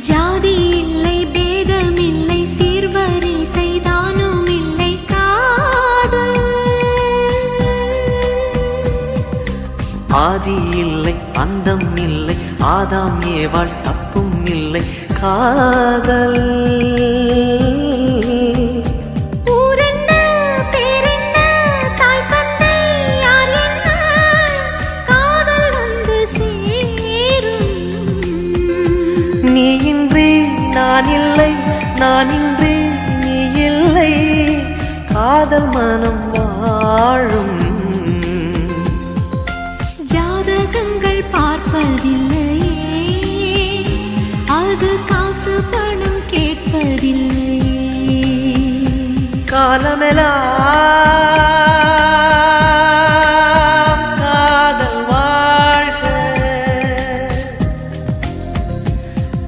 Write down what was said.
ஜாதி இல்லை பேதம் இல்லை சீர்வரிசை தானும் இல்லை காதல் ஆதி இல்லை அந்தம் இல்லை ஆதாம் ஏவாள் தப்பும் இல்லை காதல் நீ இன்றி நான் இல்லை நான் இன்றி நீ இல்லை காதல் மனம் வாழும் ஜாதகங்கள் பார்ப்பதில்லையே அது காசு பணம் கேட்பதில்லையே காலமெல்லாம்